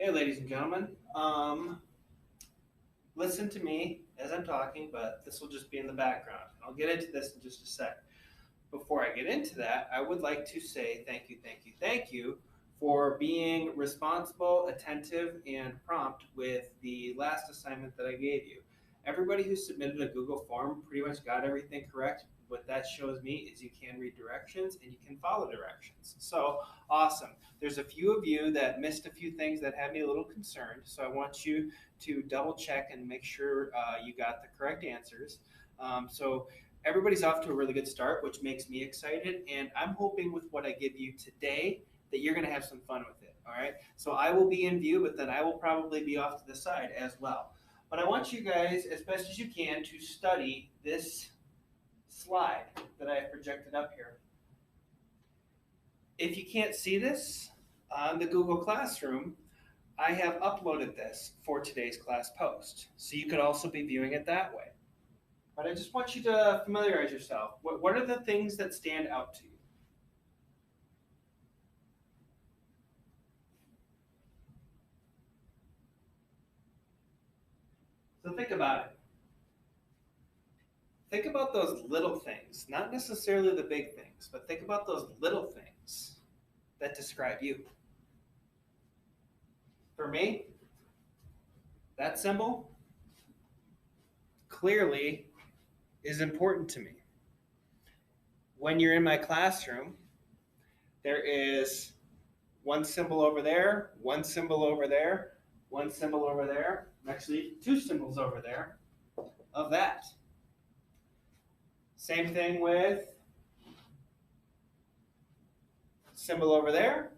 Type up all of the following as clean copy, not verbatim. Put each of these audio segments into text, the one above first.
Hey, ladies and gentlemen. Listen to me as I'm talking, but this will just be in the background. I'll get into this in just a sec. Before I get into that, I would like to say thank you, thank you, thank you for being responsible, attentive, and prompt with the last assignment that I gave you. Everybody who submitted a Google form pretty much got everything correct. What that shows me is you can read directions and you can follow directions. So awesome. There's a few of you that missed a few things that had me a little concerned. So I want you to double check and make sure you got the correct answers. So everybody's off to a really good start, which makes me excited. And I'm hoping with what I give you today that you're going to have some fun with it. All right. So I will be in view, but then I will probably be off to the side as well. But I want you guys, as best as you can, to study this slide that I have projected up here. If you can't see this on the Google Classroom, I have uploaded this for today's class post. So you could also be viewing it that way. But I just want you to familiarize yourself. What are the things that stand out to you? So think about it. Think about those little things, not necessarily the big things, but think about those little things that describe you. For me, that symbol clearly is important to me. When you're in my classroom, there is one symbol over there, one symbol over there, one symbol over there, actually two symbols over there of that. Same thing with symbol over there.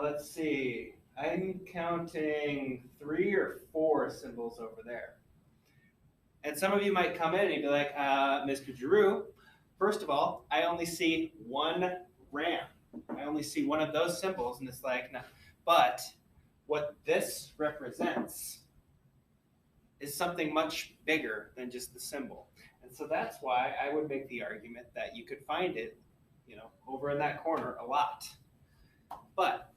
Let's see, I'm counting 3 or 4 symbols over there. And some of you might come in and be like, Mr. Giroux, first of all, I only see one RAM. I only see one of those symbols, and it's like, no. But what this represents is something much bigger than just the symbol. And so that's why I would make the argument that you could find it, over in that corner a lot. But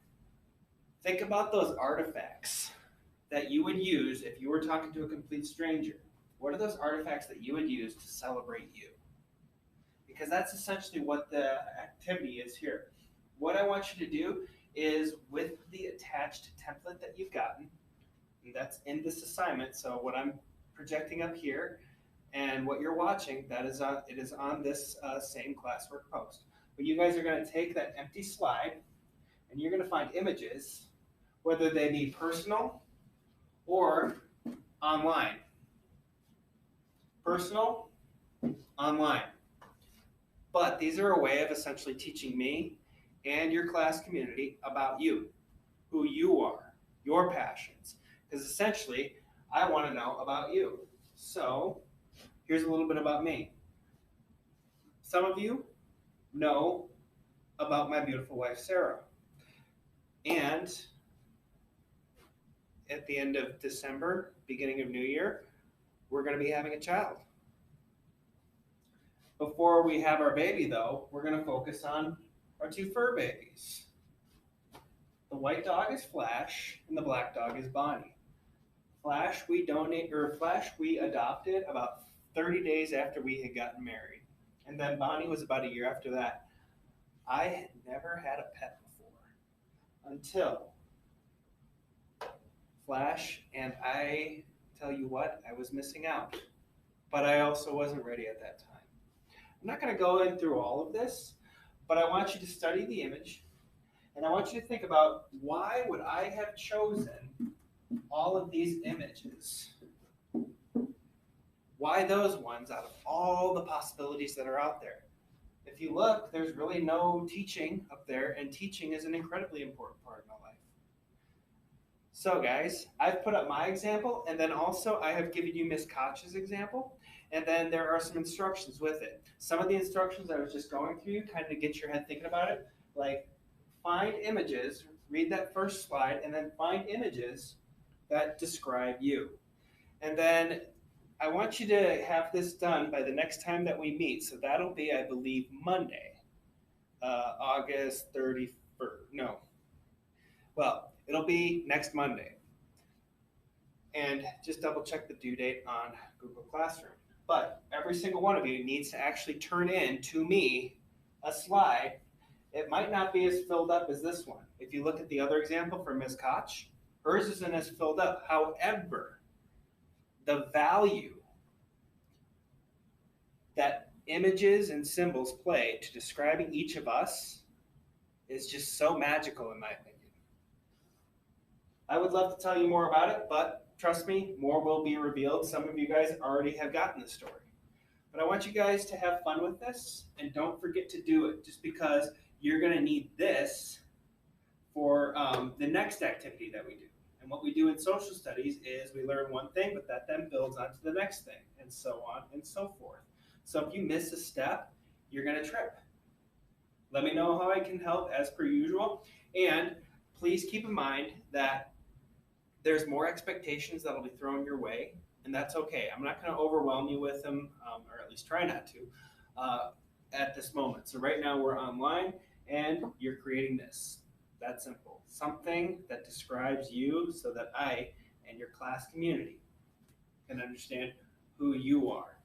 think about those artifacts that you would use if you were talking to a complete stranger. What are those artifacts that you would use to celebrate you? Because that's essentially what the activity is here. What I want you to do is with the attached template that you've gotten, and that's in this assignment. So what I'm projecting up here and what you're watching, it is on this same classwork post. But you guys are going to take that empty slide and you're going to find images, whether they be personal or online. Personal, online. But these are a way of essentially teaching me and your class community about you, who you are, your passions. Because essentially, I want to know about you. So here's a little bit about me. Some of you know about my beautiful wife, Sarah. And at the end of December, beginning of New Year, we're going to be having a child. Before we have our baby, though, we're going to focus on our 2 fur babies. The white dog is Flash, and the black dog is Bonnie. Flash we adopted about 30 days after we had gotten married. And then Bonnie was about a year after that. I had never had a pet before until Flash, and I tell you what, I was missing out. But I also wasn't ready at that time. I'm not going to go in through all of this, but I want you to study the image, and I want you to think about why would I have chosen all of these images? Why those ones out of all the possibilities that are out there? If you look, there's really no teaching up there, and teaching is an incredibly important part of my life. So guys, I've put up my example, and then also I have given you Miss Koch's example, and then there are some instructions with it. Some of the instructions I was just going through, kind of to get your head thinking about it, like find images, read that first slide, and then find images that describe you. And then I want you to have this done by the next time that we meet. So that'll be, I believe, Monday, August 31st. No. Well, It'll be next Monday. And just double check the due date on Google Classroom. But every single one of you needs to actually turn in to me a slide. It might not be as filled up as this one. If you look at the other example from Ms. Koch, hers isn't as filled up. However, the value that images and symbols play to describing each of us is just so magical in my opinion. I would love to tell you more about it, but trust me, more will be revealed. Some of you guys already have gotten the story. But I want you guys to have fun with this, and don't forget to do it just because you're going to need this for the next activity that we do. And what we do in social studies is we learn one thing, but that then builds onto the next thing, and so on and so forth. So if you miss a step, you're going to trip. Let me know how I can help as per usual. And please keep in mind that there's more expectations that will be thrown your way, and that's okay. I'm not going to overwhelm you with them, or at least try not to, at this moment. So right now we're online, and you're creating this. That's simple. Something that describes you so that I and your class community can understand who you are.